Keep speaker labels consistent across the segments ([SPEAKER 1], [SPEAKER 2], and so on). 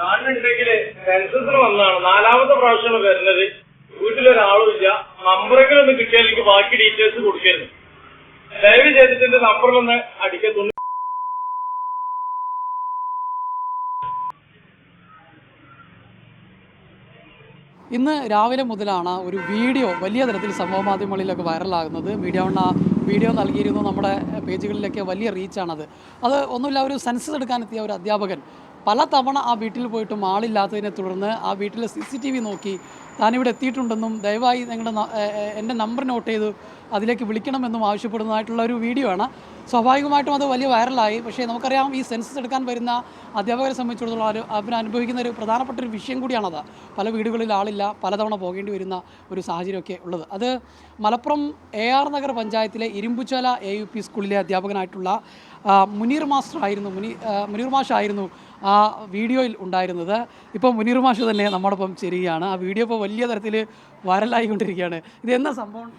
[SPEAKER 1] ഞാനുണ്ടെങ്കിൽ സെൻസസിന് വന്നതാണ്, 4ാമത്തെ പ്രാവശ്യമാണ് വരുന്നത്. വീട്ടിലൊരാളും ഇല്ല. നമ്പറെങ്കിലും ഒന്ന് കിട്ടിയാൽ എനിക്ക് ബാക്കി ഡീറ്റെയിൽസ് കൊടുക്കരുത്. ദയവ് ചെയ്തിട്ട് എന്റെ നമ്പറിലൊന്ന് അടിക്കത്തുള്ളൂ.
[SPEAKER 2] ഇന്ന് രാവിലെ മുതലാണ് ഒരു വീഡിയോ വലിയ തരത്തിൽ സമൂഹമാധ്യമങ്ങളിലൊക്കെ വൈറലാകുന്നത്. മീഡിയ വൺ വീഡിയോ നൽകിയിരുന്നു, നമ്മുടെ പേജുകളിലൊക്കെ വലിയ റീച്ചാണത്. അത് ഒന്നുമില്ല, ഒരു സെൻസസ് എടുക്കാനെത്തിയ ഒരു അധ്യാപകൻ പല തവണ ആ വീട്ടിൽ പോയിട്ടും ആളില്ലാത്തതിനെ തുടർന്ന് ആ വീട്ടിലെ CCTV നോക്കി താനിവിടെ എത്തിയിട്ടുണ്ടെന്നും ദയവായി എൻ്റെ നമ്പർ നോട്ട് ചെയ്ത് അതിലേക്ക് വിളിക്കണമെന്നും ആവശ്യപ്പെടുന്നതായിട്ടുള്ള ഒരു വീഡിയോ ആണ്. സ്വാഭാവികമായിട്ടും അത് വലിയ വൈറലായി. പക്ഷേ നമുക്കറിയാം, ഈ സെൻസസ് എടുക്കാൻ വരുന്ന അധ്യാപകരെ സംബന്ധിച്ചിടത്തോളം അവർ അനുഭവിക്കുന്ന ഒരു പ്രധാനപ്പെട്ട ഒരു വിഷയം കൂടിയാണത്. പല വീടുകളിൽ ആളില്ല, പലതവണ പോകേണ്ടി വരുന്ന ഒരു സാഹചര്യമൊക്കെ ഉള്ളത്. അത് മലപ്പുറം AR നഗർ പഞ്ചായത്തിലെ ഇരുമ്പുചോല AUP സ്കൂളിലെ അധ്യാപകനായിട്ടുള്ള മുനീർ മാഷായിരുന്നു ആ വീഡിയോയിൽ ഉണ്ടായിരുന്നത്. ഇപ്പോൾ മുനീർ മാഷ് തന്നെ നമ്മോടൊപ്പം ചേരുകയാണ്. ആ വീഡിയോ ഇപ്പോൾ വലിയ തരത്തിൽ വൈറലായിക്കൊണ്ടിരിക്കുകയാണ്. ഇത് എന്നാ സംഭവം?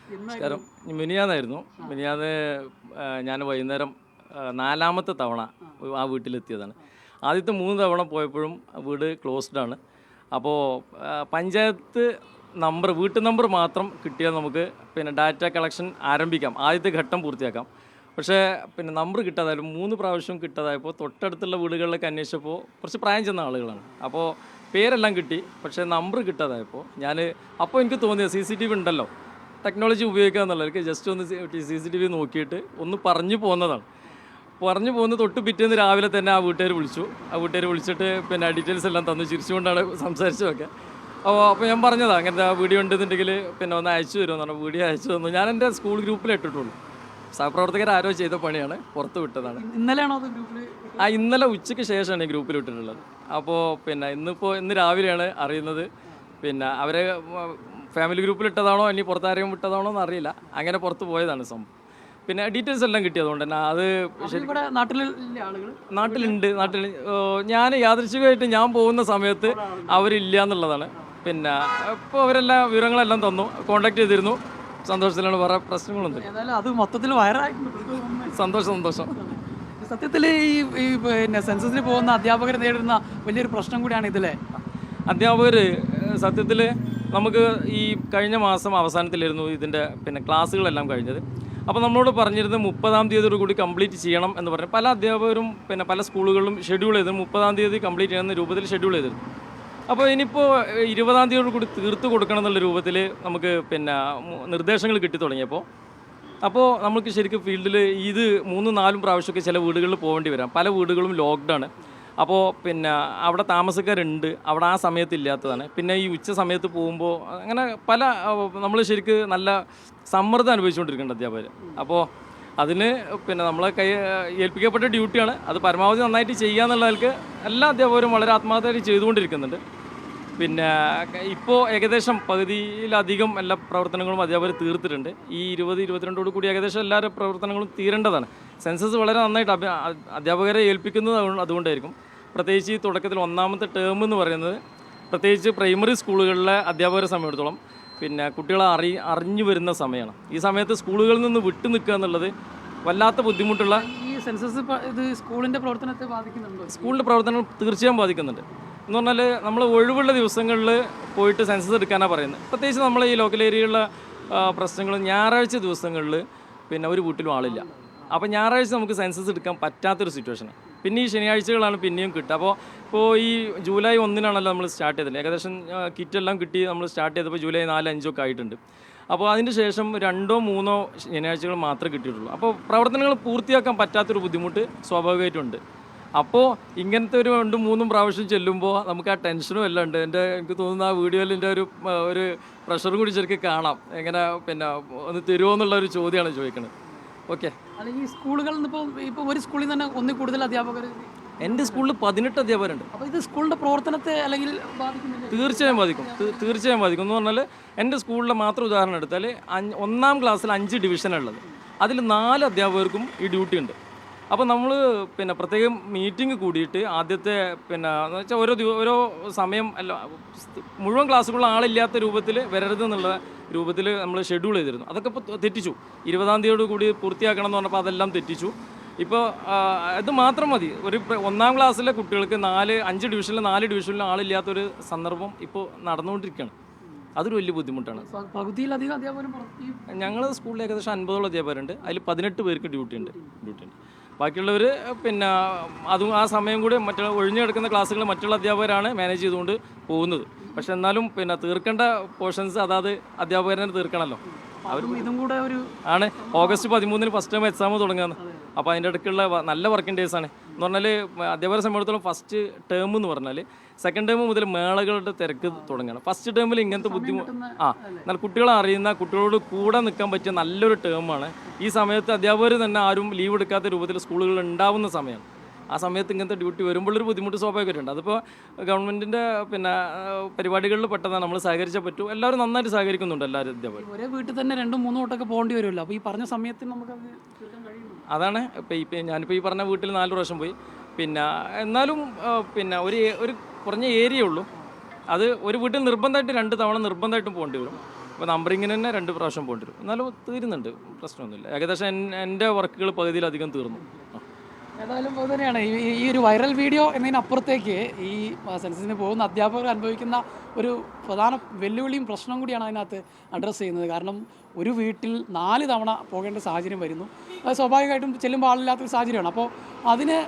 [SPEAKER 3] മിനിയാന്നായിരുന്നു. ഞാൻ വൈകുന്നേരം 4ാമത്തെ തവണ ആ വീട്ടിലെത്തിയതാണ്. ആദ്യത്തെ 3 തവണ പോയപ്പോഴും വീട് ക്ലോസ്ഡാണ്. അപ്പോൾ പഞ്ചായത്ത് നമ്പർ, വീട്ടു നമ്പർ മാത്രം കിട്ടിയാൽ നമുക്ക് ഡാറ്റ കളക്ഷൻ ആരംഭിക്കാം, ആദ്യത്തെ ഘട്ടം പൂർത്തിയാക്കാം. പക്ഷേ നമ്പർ കിട്ടാതായാലും 3 പ്രാവശ്യം കിട്ടാതായപ്പോൾ തൊട്ടടുത്തുള്ള വീടുകളിലൊക്കെ അന്വേഷിച്ചപ്പോൾ കുറച്ച് പ്രായം ചെന്ന ആളുകളാണ്. അപ്പോൾ പേരെല്ലാം കിട്ടി, പക്ഷേ നമ്പർ കിട്ടാതായപ്പോൾ അപ്പോൾ എനിക്ക് തോന്നിയത് CCTV ഉണ്ടല്ലോ, ടെക്നോളജി ഉപയോഗിക്കുക എന്നുള്ളവർക്ക് ജസ്റ്റ് ഒന്ന് CCTV നോക്കിയിട്ട് ഒന്ന് പറഞ്ഞു പോകുന്നതാണ്. പറഞ്ഞു പോകുന്ന തൊട്ട് പിറ്റേന്ന് രാവിലെ തന്നെ ആ വീട്ടുകാർ വിളിച്ചിട്ട് ഡീറ്റെയിൽസ് എല്ലാം തന്നു, ചിരിച്ചുകൊണ്ടാണ് സംസാരിച്ചതൊക്കെ. അപ്പോൾ ഞാൻ പറഞ്ഞതാണ്, അങ്ങനത്തെ ആ വീഡിയോ ഉണ്ടെന്നുണ്ടെങ്കിൽ ഒന്ന് അയച്ചു തരുമെന്ന് പറഞ്ഞു. വീഡിയോ അയച്ചു തന്നു. ഞാൻ എൻ്റെ സ്കൂൾ ഗ്രൂപ്പിൽ ഇട്ടിട്ടുള്ളൂ. സഹപ്രവർത്തകരാരോ ചെയ്ത പണിയാണ്, പുറത്ത് വിട്ടതാണ്.
[SPEAKER 2] ഇന്നലെയാണോ അത് ഗ്രൂപ്പിൽ?
[SPEAKER 3] ഇന്നലെ ഉച്ചയ്ക്ക് ശേഷമാണ് ഈ ഗ്രൂപ്പിൽ ഇട്ടിട്ടുള്ളത്. അപ്പോൾ ഇന്ന് രാവിലെയാണ് അറിയുന്നത്. അവരെ ഫാമിലി ഗ്രൂപ്പിൽ ഇട്ടതാണോ ഇനി പുറത്താരെയും വിട്ടതാണോ എന്ന് അറിയില്ല. അങ്ങനെ പുറത്ത് പോയതാണ് സംഭവം. ഡീറ്റെയിൽസ് എല്ലാം കിട്ടി. അതുകൊണ്ട് തന്നെ അത് നാട്ടിലുണ്ട്. ഞാൻ യാദൃശ്ചികമായിട്ട് ഞാൻ പോകുന്ന സമയത്ത് അവരില്ല എന്നുള്ളതാണ്. ഇപ്പോൾ അവരെല്ലാം വിവരങ്ങളെല്ലാം തന്നു, കോണ്ടാക്ട് ചെയ്തിരുന്നു. സന്തോഷത്തിലാണ്, വേറെ പ്രശ്നങ്ങളൊന്നും.
[SPEAKER 2] അത് മൊത്തത്തിൽ വൈറലായി.
[SPEAKER 3] സന്തോഷം.
[SPEAKER 2] സത്യത്തിൽ ഈ സെൻസസിന് പോകുന്ന അധ്യാപകർ നേരിടുന്ന വലിയൊരു പ്രശ്നം കൂടിയാണ് ഇതിലെ.
[SPEAKER 3] അധ്യാപകർ സത്യത്തിൽ നമുക്ക് ഈ കഴിഞ്ഞ മാസം അവസാനത്തിലായിരുന്നു ഇതിൻ്റെ ക്ലാസ്സുകളെല്ലാം കഴിഞ്ഞത്. അപ്പോൾ നമ്മളോട് പറഞ്ഞിരുന്നത് 30-ാം തീയതിയോട് കൂടി കംപ്ലീറ്റ് ചെയ്യണം എന്ന് പറഞ്ഞു. പല അധ്യാപകരും പല സ്കൂളുകളിലും ഷെഡ്യൂൾ ചെയ്തു 30-ാം തീയതി കംപ്ലീറ്റ് ചെയ്യുന്ന രൂപത്തിൽ ഷെഡ്യൂൾ ചെയ്തിരുന്നു. അപ്പോൾ ഇനിയിപ്പോൾ 20-ാം തീയതിയോട് കൂടി തീർത്ത് കൊടുക്കണം എന്നുള്ള രൂപത്തിൽ നമുക്ക് നിർദ്ദേശങ്ങൾ കിട്ടി തുടങ്ങിയപ്പോൾ നമുക്ക് ശരിക്കും ഫീൽഡിൽ ഇത് 3-4 പ്രാവശ്യമൊക്കെ ചില വീടുകളിൽ പോകേണ്ടി വരാം. പല വീടുകളും ലോക്ക്ഡാണ്. അപ്പോൾ അവിടെ താമസക്കാരുണ്ട്, അവിടെ ആ സമയത്ത് ഇല്ലാത്തതാണ്. ഈ ഉച്ച സമയത്ത് പോകുമ്പോൾ അങ്ങനെ നമ്മൾ ശരിക്ക് നല്ല സമ്മർദ്ദം അനുഭവിച്ചുകൊണ്ടിരിക്കുന്നുണ്ട് അധ്യാപകർ. അപ്പോൾ അതിന് നമ്മളെ ഏൽപ്പിക്കപ്പെട്ട ഡ്യൂട്ടിയാണ്. അത് പരമാവധി നന്നായിട്ട് ചെയ്യുക എന്നുള്ളവർക്ക് എല്ലാ അധ്യാപകരും വളരെ ആത്മാർത്ഥമായിട്ട് ചെയ്തുകൊണ്ടിരിക്കുന്നുണ്ട്. ഇപ്പോൾ ഏകദേശം പകുതിയിലധികം എല്ലാ പ്രവർത്തനങ്ങളും അധ്യാപകർ തീർത്തിട്ടുണ്ട്. ഈ 20-22 കൂടി ഏകദേശം എല്ലാ പ്രവർത്തനങ്ങളും തീരേണ്ടതാണ്. സെൻസസ് വളരെ നന്നായിട്ട് അധ്യാപകരെ ഏൽപ്പിക്കുന്നത് അതുകൊണ്ടായിരിക്കും. പ്രത്യേകിച്ച് ഈ തുടക്കത്തിൽ 1ാമത്തെ ടേം എന്ന് പറയുന്നത് പ്രത്യേകിച്ച് പ്രൈമറി സ്കൂളുകളിലെ അധ്യാപകരെ സംബന്ധിച്ചിടത്തോളം കുട്ടികളെ അറിഞ്ഞു വരുന്ന സമയമാണ്. ഈ സമയത്ത് സ്കൂളുകളിൽ നിന്ന് വിട്ടു നിൽക്കുക എന്നുള്ളത് വല്ലാത്ത ബുദ്ധിമുട്ടുള്ള.
[SPEAKER 2] ഈ സെൻസസ് ഇത് സ്കൂളിൻ്റെ പ്രവർത്തനത്തെ ബാധിക്കുന്നുണ്ടോ?
[SPEAKER 3] സ്കൂളിൻ്റെ പ്രവർത്തനം തീർച്ചയായും ബാധിക്കുന്നുണ്ട്. എന്ന് പറഞ്ഞാൽ നമ്മൾ ഒഴിവുള്ള ദിവസങ്ങളിൽ പോയിട്ട് സെൻസസ് എടുക്കാനാണ് പറയുന്നത്. പ്രത്യേകിച്ച് നമ്മൾ ഈ ലോക്കൽ ഏരിയയിലുള്ള പ്രശ്നങ്ങൾ ഞായറാഴ്ച ദിവസങ്ങളിൽ ഒരു വീട്ടിലും ആളില്ല. അപ്പോൾ ഞായറാഴ്ച നമുക്ക് സെൻസസ് എടുക്കാൻ പറ്റാത്തൊരു സിറ്റുവേഷനാണ്. ഈ ശനിയാഴ്ചകളാണ് പിന്നെയും കിട്ടുക. ഇപ്പോൾ ഈ ജൂലൈ 1-നാണല്ലോ നമ്മൾ സ്റ്റാർട്ട് ചെയ്തത്. ഏകദേശം കിറ്റെല്ലാം കിട്ടി നമ്മൾ സ്റ്റാർട്ട് ചെയ്തപ്പോൾ ജൂലൈ 4-5 ഒക്കെ ആയിട്ടുണ്ട്. അപ്പോൾ അതിന് ശേഷം 2-3 ശനിയാഴ്ചകൾ മാത്രമേ കിട്ടിയിട്ടുള്ളൂ. അപ്പോൾ പ്രവർത്തനങ്ങൾ പൂർത്തിയാക്കാൻ പറ്റാത്തൊരു ബുദ്ധിമുട്ട് സ്വാഭാവികമായിട്ടുണ്ട്. അപ്പോൾ ഇങ്ങനത്തെ ഒരു 2-3 പ്രാവശ്യം ചെല്ലുമ്പോൾ നമുക്ക് ആ ടെൻഷനും എല്ലാം ഉണ്ട്. എനിക്ക് തോന്നുന്നു ആ വീഡിയോയിൽ എൻ്റെ ഒരു പ്രഷറും കൂടി ശരിക്കും കാണാം. എങ്ങനെ ഒന്ന് തരുമോ എന്നുള്ളൊരു ചോദ്യമാണ് ചോദിക്കുന്നത്. ഓക്കെ,
[SPEAKER 2] അല്ലെങ്കിൽ സ്കൂളുകളിൽ നിന്ന് ഇപ്പോൾ ഒരു സ്കൂളിൽ തന്നെ ഒന്നിൽ കൂടുതൽ അധ്യാപകർ?
[SPEAKER 3] എൻ്റെ സ്കൂളിൽ 18 അധ്യാപകരുണ്ട്.
[SPEAKER 2] അപ്പോൾ ഇത് സ്കൂളിൻ്റെ പ്രവർത്തനത്തെ അല്ലെങ്കിൽ ബാധിക്കുന്നില്ല?
[SPEAKER 3] തീർച്ചയായും ബാധിക്കും. എന്ന് പറഞ്ഞാൽ എൻ്റെ സ്കൂളിലെ മാത്രം ഉദാഹരണം എടുത്താൽ 1-ാം ക്ലാസ്സിൽ 5 ഡിവിഷനുള്ളത്. അതിൽ 4 അധ്യാപകർക്കും ഈ ഡ്യൂട്ടി ഉണ്ട്. അപ്പോൾ നമ്മൾ പ്രത്യേകം മീറ്റിംഗ് കൂടിയിട്ട് ആദ്യത്തെ എന്ന് വെച്ചാൽ ഓരോ സമയം അല്ല, മുഴുവൻ ക്ലാസ്സുകളിൽ ആളില്ലാത്ത രൂപത്തിൽ വരരുത് എന്നുള്ള രൂപത്തിൽ നമ്മൾ ഷെഡ്യൂൾ ചെയ്തിരുന്നു. അതൊക്കെ ഇപ്പോൾ തെറ്റിച്ചു. 20-ാം തീയതിയോട് കൂടി പൂർത്തിയാക്കണം എന്ന് പറഞ്ഞപ്പോൾ അതെല്ലാം തെറ്റിച്ചു. ഇപ്പോൾ ഇത് മാത്രം മതി. ഒരു ഒന്നാം ക്ലാസ്സിലെ കുട്ടികൾക്ക് 5 ഡിവിഷനിൽ 4 ഡിവിഷനിലും ആളില്ലാത്തൊരു സന്ദർഭം ഇപ്പോൾ നടന്നുകൊണ്ടിരിക്കുകയാണ്. അതൊരു വലിയ ബുദ്ധിമുട്ടാണ്.
[SPEAKER 2] പകുതിയിലധികം അധ്യാപകരും
[SPEAKER 3] ഞങ്ങൾ സ്കൂളിൽ ഏകദേശം 50ഓളം അധ്യാപകരുണ്ട്. അതിൽ 18 പേർക്ക് ഡ്യൂട്ടി ഉണ്ട്. ബാക്കിയുള്ളവർ പിന്നെ അതും ആ സമയം കൂടി മറ്റുള്ള ഒഴിഞ്ഞു കിടക്കുന്ന ക്ലാസ്സുകൾ മറ്റുള്ള അധ്യാപകരാണ് മാനേജ് ചെയ്തുകൊണ്ട് പോകുന്നത്. പക്ഷെ എന്നാലും പിന്നെ തീർക്കേണ്ട പോർഷൻസ് അതാത് അധ്യാപകരെ തീർക്കണമല്ലോ.
[SPEAKER 2] ഇതും കൂടെ ഒരു
[SPEAKER 3] ആണ്. ഓഗസ്റ്റ് 13 ഫസ്റ്റ് ടൈം എക്സാം തുടങ്ങുന്നത്. അപ്പോൾ അതിൻ്റെ ഇടയ്ക്കുള്ള നല്ല വർക്കിംഗ് ഡേയ്സ് ആണ്. എന്ന് പറഞ്ഞാൽ അധ്യാപകരെ സംബന്ധിച്ചിടത്തോളം ഫസ്റ്റ് ടേം എന്ന് പറഞ്ഞാൽ സെക്കൻഡ് ടേം മുതൽ മേളകളുടെ തിരക്ക് തുടങ്ങുകയാണ്. ഫസ്റ്റ് ടേമിൽ ഇങ്ങനത്തെ എന്നാൽ കുട്ടികളെ അറിയുന്ന കുട്ടികളോട് കൂടെ നിൽക്കാൻ പറ്റിയ നല്ലൊരു ടേമാണ്. ഈ സമയത്ത് അധ്യാപകർ തന്നെ ആരും ലീവ് എടുക്കാത്ത രൂപത്തിൽ സ്കൂളുകളിൽ ഉണ്ടാവുന്ന സമയമാണ്. ആ സമയത്ത് ഇങ്ങനത്തെ ഡ്യൂട്ടി വരുമ്പോഴൊരു ബുദ്ധിമുട്ട് സ്വാഭാവികമായിട്ടുണ്ട്. അതിപ്പോൾ ഗവൺമെൻറ്റിൻ്റെ പിന്നെ പരിപാടികളിൽ പെട്ടെന്നാണ് നമ്മൾ സഹകരിച്ചാൽ പറ്റൂ. എല്ലാവരും നന്നായിട്ട് സഹകരിക്കുന്നുണ്ട്. എല്ലാവരും അധ്യാപകരും
[SPEAKER 2] ഒരേ വീട്ടിൽ തന്നെ 2-3 വട്ടമൊക്കെ പോകേണ്ടി വരുമല്ലോ. അപ്പോൾ ഈ പറഞ്ഞ സമയത്തിന് നമുക്ക്
[SPEAKER 3] അതാണ്. ഇപ്പം ഞാനിപ്പോൾ ഈ പറഞ്ഞ വീട്ടിൽ 4 പ്രാവശ്യം പോയി. പിന്നെ എന്നാലും പിന്നെ ഒരു കുറഞ്ഞ ഏരിയ ഉള്ളൂ. അത് ഒരു വീട്ടിൽ നിർബന്ധമായിട്ട് 2 തവണ നിർബന്ധമായിട്ടും പോകേണ്ടി വരും. അപ്പോൾ നമ്പറിങ്ങിന് തന്നെ 2 പ്രാവശ്യം പോകേണ്ടി വരും. എന്നാലും തീരുന്നുണ്ട്, പ്രശ്നമൊന്നുമില്ല. ഏകദേശം എൻ്റെ വർക്കുകൾ പകുതിയിലധികം തീർന്നു.
[SPEAKER 2] ഏതായാലും തന്നെയാണ് ഈ ഒരു വൈറൽ വീഡിയോ എന്നതിനപ്പുറത്തേക്ക് ഈ സെൻസസിന് പോകുന്ന അധ്യാപകർ അനുഭവിക്കുന്ന ഒരു പ്രധാന വെല്ലുവിളിയും പ്രശ്നവും കൂടിയാണ് അതിനകത്ത് അഡ്രസ്സ് ചെയ്യുന്നത്. കാരണം ഒരു വീട്ടിൽ 4 തവണ പോകേണ്ട സാഹചര്യം വരുന്നു. അത് സ്വാഭാവികമായിട്ടും ചെല്ലുമ്പോൾ ആളില്ലാത്തൊരു സാഹചര്യമാണ്. അപ്പോൾ അതിന്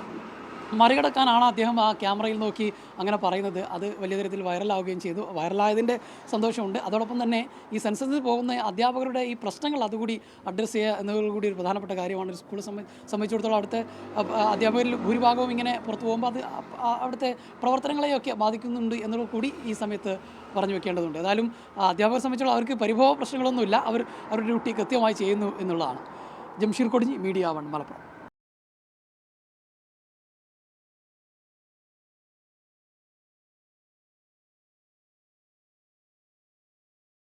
[SPEAKER 2] മറികടക്കാനാണ് അദ്ദേഹം ആ ക്യാമറയിൽ നോക്കി അങ്ങനെ പറയുന്നത്. അത് വലിയ തരത്തിൽ വൈറലാവുകയും ചെയ്തു. വൈറലായതിൻ്റെ സന്തോഷമുണ്ട്. അതോടൊപ്പം തന്നെ ഈ സെൻസസിൽ പോകുന്ന അധ്യാപകരുടെ ഈ പ്രശ്നങ്ങൾ അതുകൂടി അഡ്രസ്സ് ചെയ്യുക എന്നതുകൂടി ഒരു പ്രധാനപ്പെട്ട കാര്യമാണ്. ഒരു സ്കൂളെ സംബന്ധിച്ചിടത്തോളം അവിടുത്തെ അധ്യാപകരിൽ ഭൂരിഭാഗവും ഇങ്ങനെ പുറത്തു പോകുമ്പോൾ അത് അവിടുത്തെ പ്രവർത്തനങ്ങളെയൊക്കെ ബാധിക്കുന്നുണ്ട് എന്നുള്ളത് കൂടി ഈ സമയത്ത് പറഞ്ഞു വെക്കേണ്ടതുണ്ട്. ഏതായാലും അധ്യാപകരെ സംബന്ധിച്ചിടത്തോളം അവർക്ക് പരിഭവ പ്രശ്നങ്ങളൊന്നുമില്ല. അവരുടെ ഡ്യൂട്ടി കൃത്യമായി ചെയ്യുന്നു എന്നുള്ളതാണ്. ജംഷീർ കൊടിഞ്ഞി, മീഡിയ 1, മലപ്പുറം.